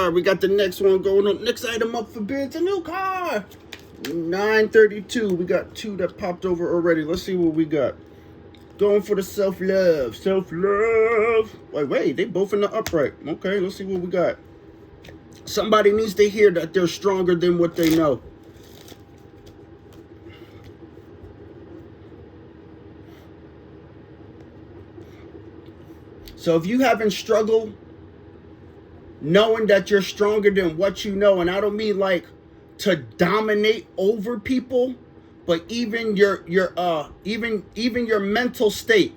right, we got the next one going on. Next item up for bids, a new car. 932. We got two that popped over already. Let's see what we got. Going for the self-love. Self-love. Wait, they both in the upright. Okay, let's see what we got. Somebody needs to hear that they're stronger than what they know. So if you haven't struggled knowing that you're stronger than what you know, and I don't mean like to dominate over people, but even your mental state.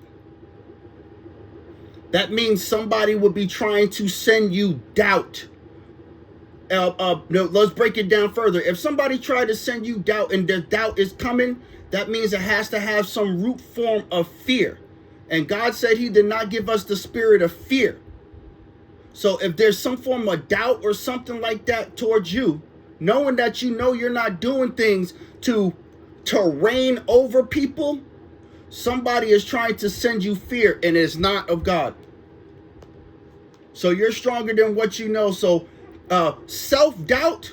That means somebody would be trying to send you doubt. No, let's break it down further. If somebody tried to send you doubt and the doubt is coming, that means it has to have some root form of fear. And God said he did not give us the spirit of fear. So if there's some form of doubt or something like that towards you, knowing that you know you're not doing things to reign over people, somebody is trying to send you fear, and it's not of God. So you're stronger than what you know. So self-doubt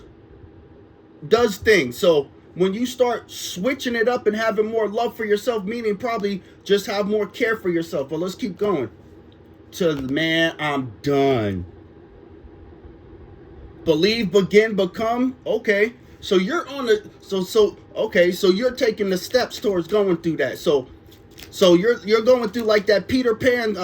does things. So when you start switching it up and having more love for yourself, meaning probably just have more care for yourself. But let's keep going. Man, I'm done. Believe, begin, become. Okay. So you're on the okay, so you're taking the steps towards going through that. So you're going through like that Peter Pan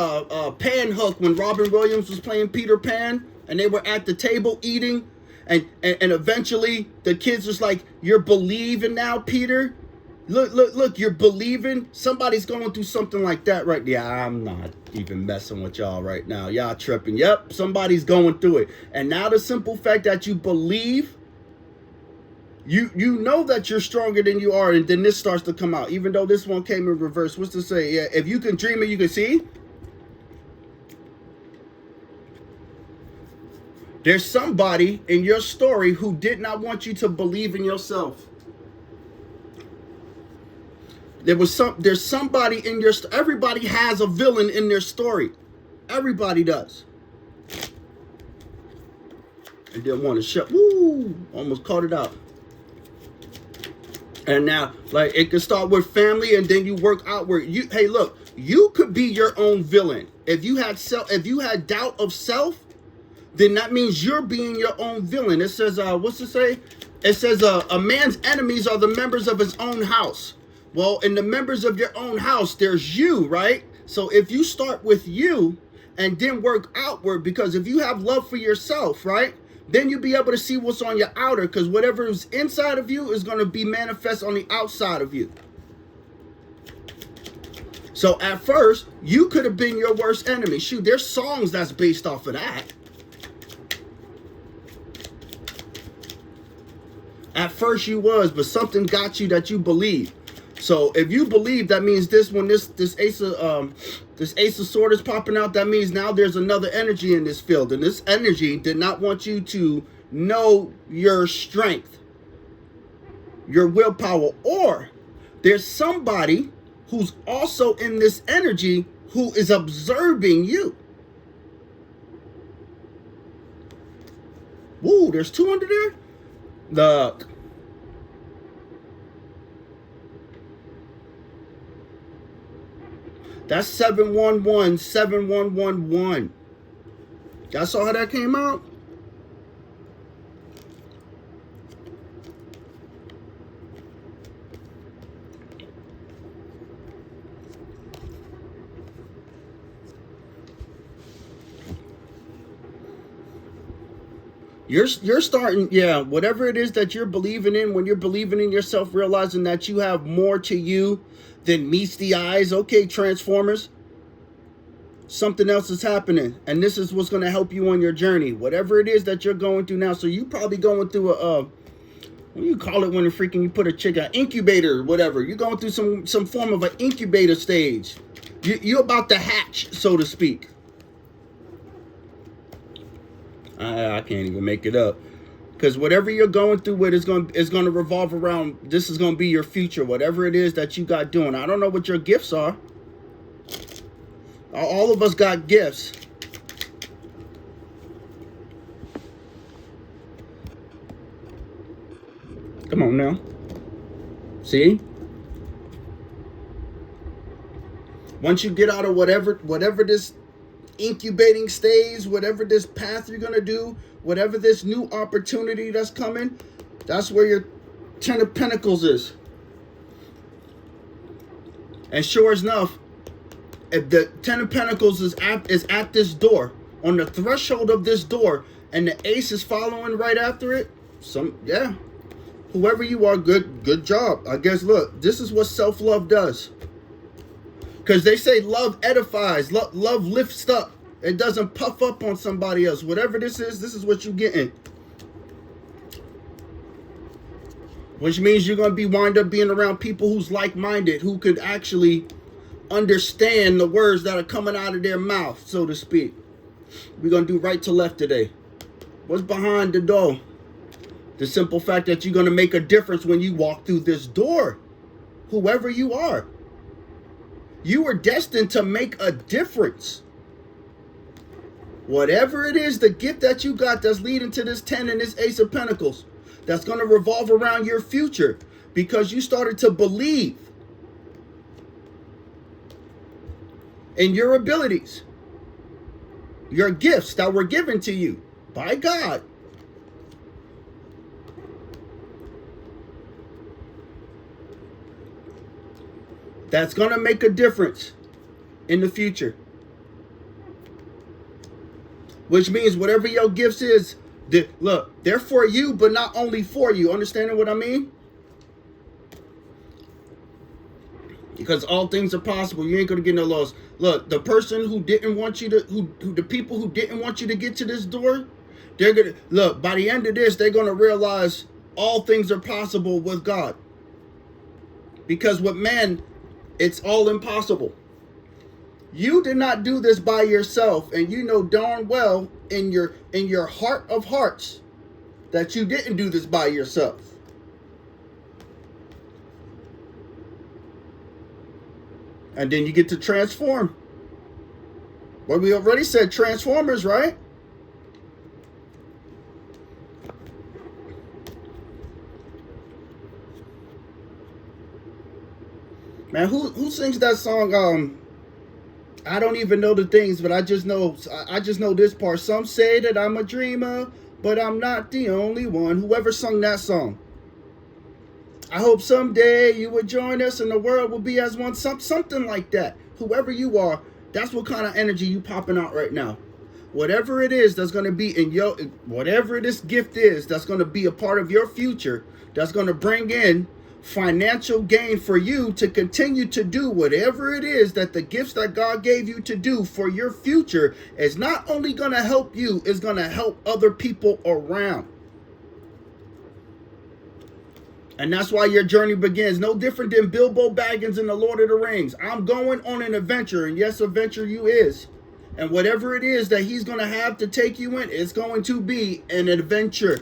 pan hook when Robin Williams was playing Peter Pan and they were at the table eating and eventually the kids was like, "You're believing now, Peter? Look, you're believing." Somebody's going through something like that right now. Yeah, I'm not even messing with y'all right now. Y'all tripping. Yep, somebody's going through it. And now the simple fact that you believe, you know that you're stronger than you are, and then this starts to come out. Even though this one came in reverse. What's to say? Yeah, if you can dream it, you can see. There's somebody in your story who did not want you to believe in yourself. There's somebody in your everybody has a villain in their story. Everybody does. I didn't want to shut. Woo! Almost caught it out. And now, like, it can start with family and then you work outward. Hey, look, you could be your own villain. If you had doubt of self, then that means you're being your own villain. It says, what's it say? It says, a man's enemies are the members of his own house. Well, in the members of your own house, there's you, right? So if you start with you and then work outward, because if you have love for yourself, right? Then you'll be able to see what's on your outer, because whatever is inside of you is going to be manifest on the outside of you. So at first, you could have been your worst enemy. Shoot, there's songs that's based off of that. At first you was, but something got you that you believe. So if you believe, that means this ace of swords is popping out, that means now there's another energy in this field. And this energy did not want you to know your strength, your willpower, or there's somebody who's also in this energy who is observing you. Woo, there's two under there? Look. That's 711, 7111. Y'all saw how that came out? You're starting, yeah, whatever it is that you're believing in, when you're believing in yourself, realizing that you have more to you than meets the eyes. Okay, Transformers, something else is happening, and this is what's going to help you on your journey, whatever it is that you're going through now. So you probably going through what do you call it when you put a chick, an incubator, whatever. You're going through some form of an incubator stage. You're about to hatch, so to speak. I can't even make it up, because whatever you're going through with is going to revolve around. This is going to be your future, whatever it is that you got doing. I don't know what your gifts are. All of us got gifts. Come on now. See? Once you get out of whatever this incubating stage, whatever this path you're going to do, whatever this new opportunity that's coming, that's where your 10 of Pentacles is. And sure enough, if the 10 of Pentacles is at this door, on the threshold of this door, and the Ace is following right after it, whoever you are, good job. I guess, look, this is what self-love does. Because they say love edifies, love lifts up. It doesn't puff up on somebody else. Whatever this is what you're getting. Which means you're going to wind up being around people who's like-minded, who could actually understand the words that are coming out of their mouth, so to speak. We're going to do right to left today. What's behind the door? The simple fact that you're going to make a difference when you walk through this door. Whoever you are. You are destined to make a difference. Whatever it is, the gift that you got that's leading to this 10 and this Ace of Pentacles, that's going to revolve around your future because you started to believe in your abilities, your gifts that were given to you by God. That's going to make a difference in the future. Which means whatever your gifts is, look, they're for you, but not only for you. Understanding what I mean? Because all things are possible. You ain't going to get no loss. Look, the person who didn't want you to, the people who didn't want you to get to this door, they're going to, look, by the end of this, they're going to realize all things are possible with God. Because with man, it's all impossible. You did not do this by yourself, and you know darn well in your heart of hearts that you didn't do this by yourself. And then you get to transform. Well, we already said Transformers, right? Man, who sings that song? I don't even know the things, but I just know this part. Some say that I'm a dreamer, but I'm not the only one. Whoever sung that song. I hope someday you will join us and the world will be as one. Something like that. Whoever you are, that's what kind of energy you popping out right now. Whatever it is that's going to be in your, whatever this gift is that's going to be a part of your future, that's going to bring in financial gain for you to continue to do whatever it is that the gifts that God gave you to do for your future is not only going to help you, it's going to help other people around. And that's why your journey begins. No different than Bilbo Baggins in The Lord of the Rings. I'm going on an adventure, and yes, adventure you is. And whatever it is that he's going to have to take you in, it's going to be an adventure.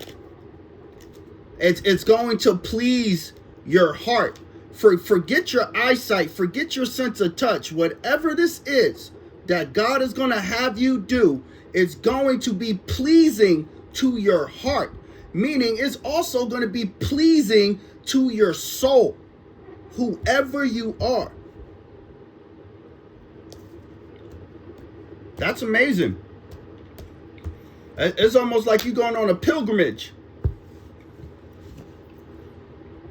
It's going to please your heart. Forget your eyesight. Forget your sense of touch. Whatever this is that God is going to have you do, it's going to be pleasing to your heart. Meaning it's also going to be pleasing to your soul. Whoever you are. That's amazing. It's almost like you're going on a pilgrimage.